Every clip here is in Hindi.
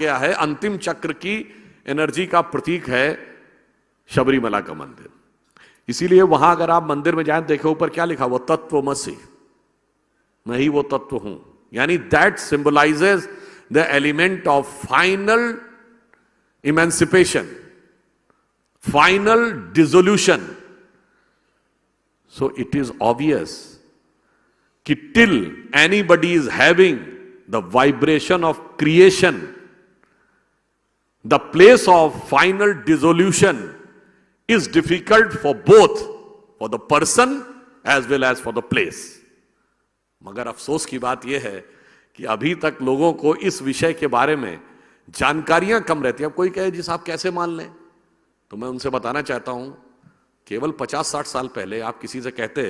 गया है, अंतिम चक्र की एनर्जी का प्रतीक है शबरीमला का मंदिर। इसीलिए वहां अगर आप मंदिर में जाएं, देखो ऊपर क्या लिखा, वो तत्वमसि, मैं ही वो तत्व हूं, यानी that symbolises the element of final emancipation, final dissolution. So it is obvious कि till anybody is having the vibration of creation, the place of final dissolution is difficult for both, for the person as well as for the place. मगर अफसोस की बात यह है कि अभी तक लोगों को इस विषय के बारे में जानकारियां कम रहती है। अब कोई कहे जी साहब कैसे मान लें, तो मैं उनसे बताना चाहता हूं, केवल 50-60 साल पहले आप किसी से कहते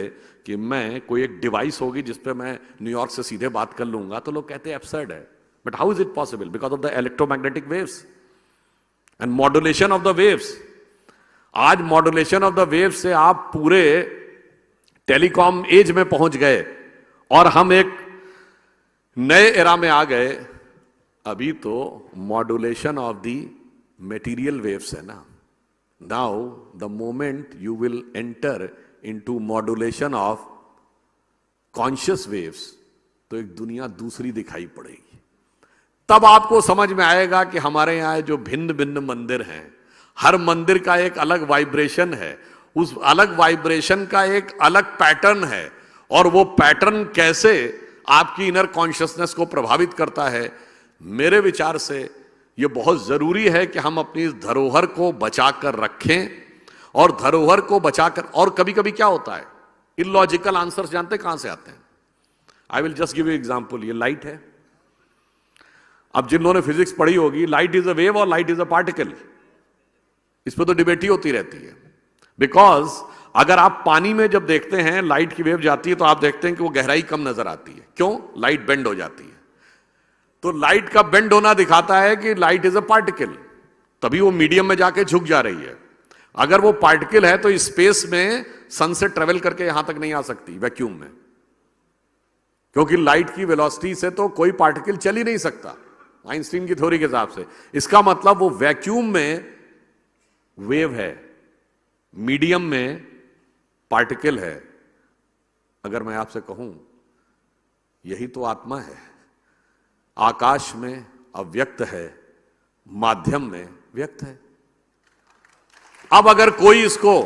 कि मैं कोई एक डिवाइस होगी जिस पे मैं न्यूयॉर्क से सीधे बात कर लूंगा, तो लोग कहते एब्सर्ड है। But how is it possible? Because of the electromagnetic waves and modulation of the waves. आज मॉड्यूलेशन ऑफ द वेव्स से आप पूरे टेलीकॉम एज में पहुंच गए और हम एक नए एरा में आ गए। अभी तो modulation of the material waves है ना। Now the moment you will enter into modulation of conscious waves, तो एक दुनिया दूसरी दिखाई पड़ेगी। तब आपको समझ में आएगा कि हमारे यहां जो भिन्न भिन्न मंदिर हैं, हर मंदिर का एक अलग वाइब्रेशन है, उस अलग वाइब्रेशन का एक अलग पैटर्न है, और वो पैटर्न कैसे आपकी इनर कॉन्शियसनेस को प्रभावित करता है। मेरे विचार से ये बहुत जरूरी है कि हम अपनी इस धरोहर को बचाकर रखें, और धरोहर को बचाकर, और कभी कभी क्या होता है, इलॉजिकल आंसर्स जानते कहां से आते हैं? I will just give you example. ये लाइट है। अब जिन लोगों ने फिजिक्स पढ़ी होगी, लाइट इज अ वेव और लाइट इज अ पार्टिकल, इस पर तो डिबेट ही होती रहती है। बिकॉज अगर आप पानी में जब देखते हैं लाइट की वेव जाती है, तो आप देखते हैं कि वो गहराई कम नजर आती है। क्यों? लाइट बेंड हो जाती है। तो लाइट का बेंड होना दिखाता है कि लाइट इज अ पार्टिकल, तभी वो मीडियम में जाके झुक जा रही है। अगर वो पार्टिकल है तो स्पेस में सन से ट्रेवल करके यहां तक नहीं आ सकती वैक्यूम में, क्योंकि लाइट की वेलोसिटी से तो कोई पार्टिकल चल ही नहीं सकता आइंस्टीन की थ्योरी के हिसाब से। इसका मतलब वो वैक्यूम में वेव है, मीडियम में पार्टिकल है। अगर मैं आपसे कहूं यही तो आत्मा है, आकाश में अव्यक्त है, माध्यम में व्यक्त है। अब अगर कोई इसको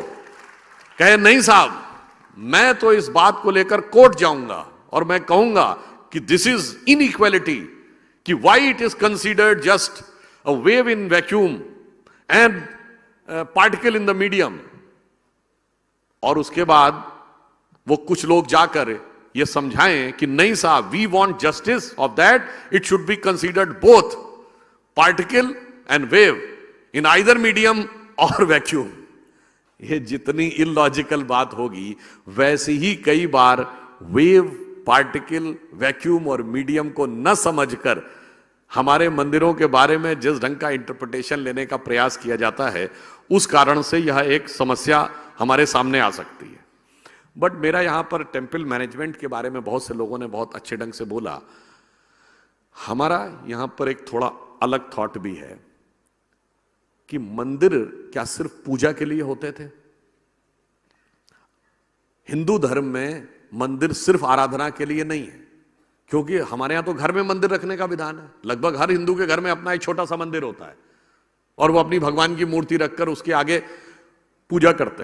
कहे नहीं साहब, मैं तो इस बात को लेकर कोर्ट जाऊंगा और मैं कहूंगा कि दिस इज इनइक्वालिटी, कि why it is considered just a wave in vacuum and particle in the medium, और उसके बाद वो कुछ लोग जाकर ये समझाएं कि नहीं साहब, we want justice of that, it should be considered both particle and wave in either medium और वैक्यूम। ये जितनी इलॉजिकल बात होगी, वैसे ही कई बार वेव, पार्टिकल, वैक्यूम और मीडियम को न समझकर हमारे मंदिरों के बारे में जिस ढंग का इंटरप्रिटेशन लेने का प्रयास किया जाता है, उस कारण से यह एक समस्या हमारे सामने आ सकती है। बट मेरा यहां पर टेम्पल मैनेजमेंट के बारे में बहुत से लोगों ने बहुत अच्छे ढंग से बोला। हमारा यहां पर एक थोड़ा अलग थॉट भी है कि मंदिर क्या सिर्फ पूजा के लिए होते थे? हिंदू धर्म में मंदिर सिर्फ आराधना के लिए नहीं है, क्योंकि हमारे यहां तो घर में मंदिर रखने का विधान है। लगभग हर हिंदू के घर में अपना एक छोटा सा मंदिर होता है, और वो अपनी भगवान की मूर्ति रखकर उसके आगे पूजा करते हैं।